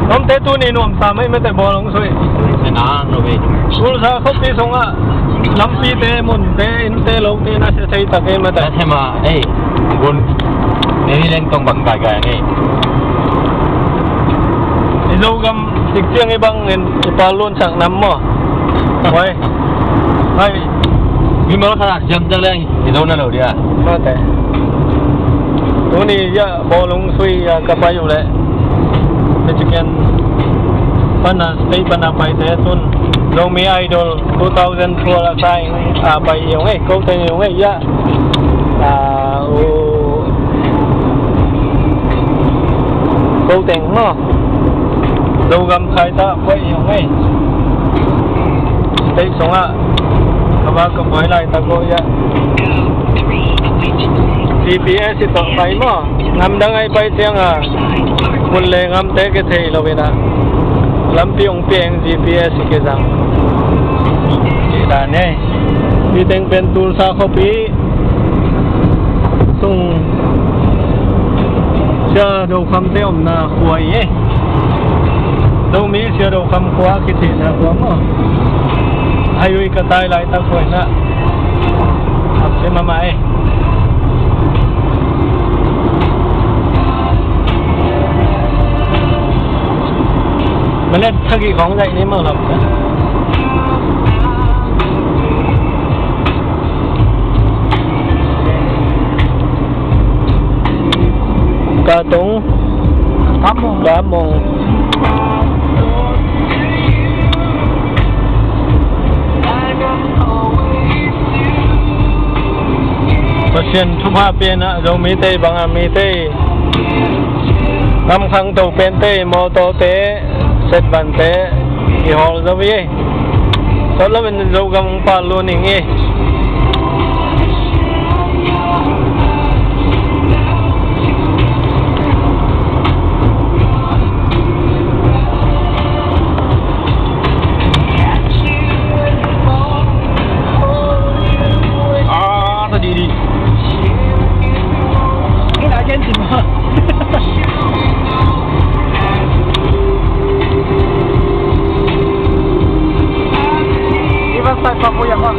LAWMTE tu ni nuam samai me te bolong soi Senang no be. Tulsa kopi songa lampi te mun te in te LAWMTE na se sai ta ke me ta Sama gun ini leng tong bang gaga ni. Izogam tiktiang ibang ipalon sang nam mo. Hoy. Hai. Gimana kan jam jalan itu na lo dia. Mate. Tu ni ya bolong sui ya kapayo le. Sekian panas stay panapay te tun ZOMI Idol 2012 la sai bay yung câu tên yung ya câu tên mo Zogamkhaita bay yung stay songa kapag kamoy lai tago ya GPS ito bay mo ngamdang ay bay siyang mulai LAWMTE ke thei lo bena lampi ong peng GPS ke sang kita ne di teng pen tool sa kopi tung sia do kham te om na khuai e do mi sia do kham khwa ki thi na khwa mo ayui ka tai lai ta khoi na ap se mama eมันเล่นทักกี่ของใจนี้มั้งครับกาตงกามงPasien cuma pena ZOMI te bang ami te nam khang tàu pen te moto te set bante i hol zawi so lo ben zogam pa lo ningi tadi di ini Argentina Start pa kuya ko.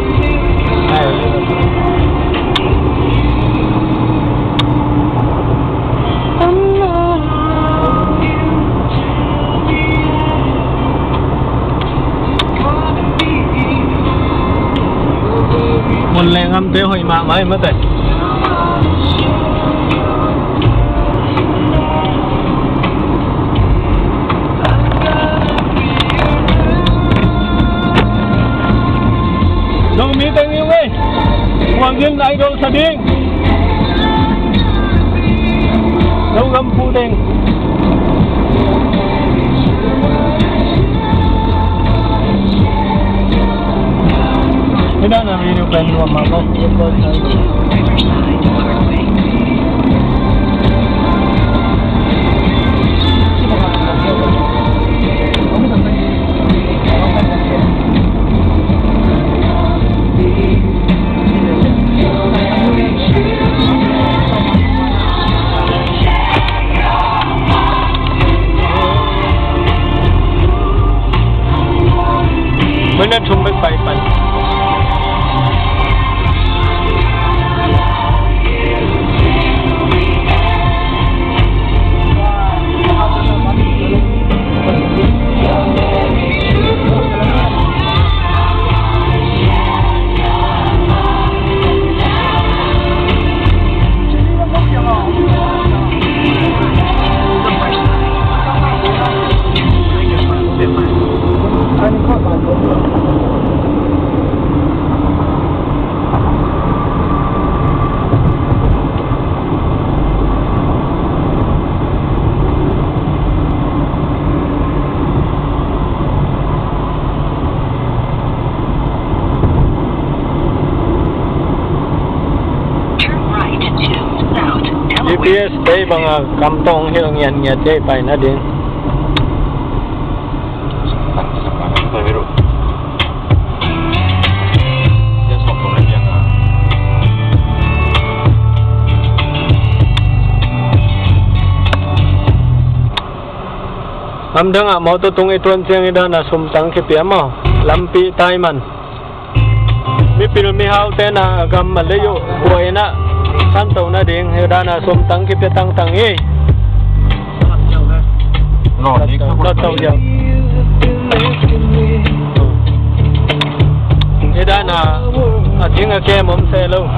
Mulai LAWMTE hoy ma mai mất rồi. ZOMI tên yêu ơi Hoàng Nhân Idol sa điên Zogam phu tên cái đó là video plan luôn mà không Mình đã chung với bài phần GPS tay bằng kampong hilang yan niya tay pa na din. Biru. Dia sokong lagi yang Amda nga mau tutong ituan siyang ida na sumtang kipia mo. Lampi taiman. Mi pilmi hau te na agam malayo buhay na. Santaw na ding ida na sumtang kipia tang tang eh. Rồi, đi khắc Lọt tàu dầu. Ida na tiếng kem ôm xe luôn.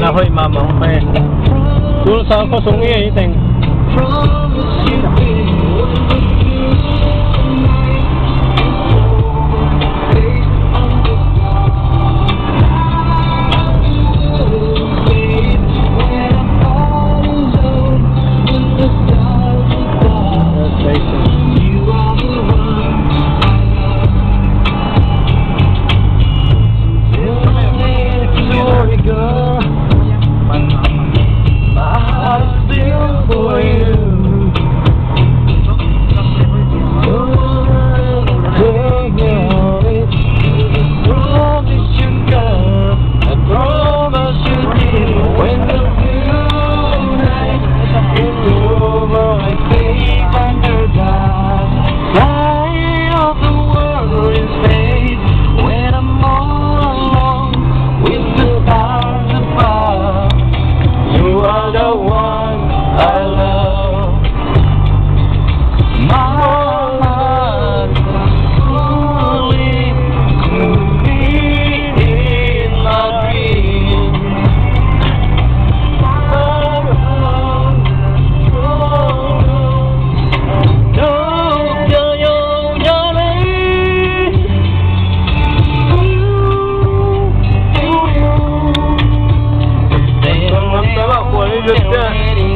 Na hơi mà không phải chú sao có súng ấy tình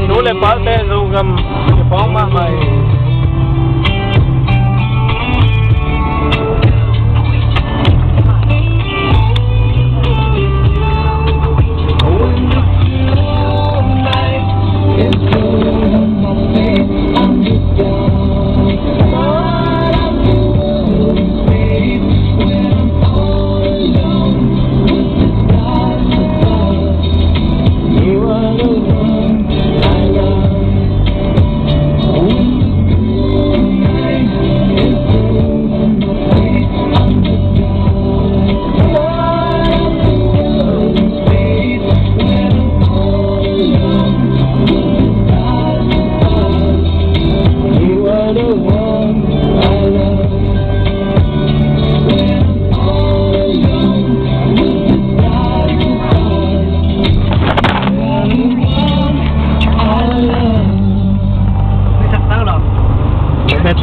Nú le parte Zogamkhaita.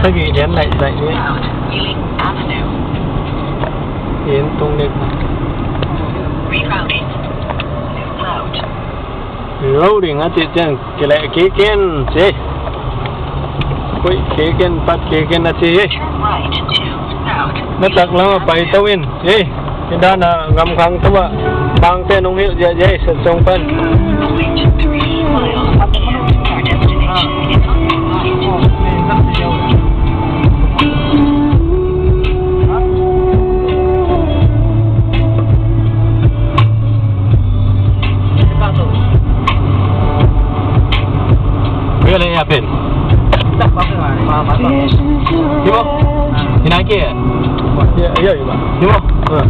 Thế gì đến lại dậy đi. Yến tung lên. Loading á chị chẳng cái lại kế kén chị. Quay kế kén bắt kế kén là chị. Nó tắc lắm mà bay tàu in chị. Cái đó là ngầm khăn thôi ạ. Bang tên ông hiệu dễ dễ sử dụng phân. Bila ni apa? Tak apa. Di mana? Di mana? Ya, ya, ya. Di mana?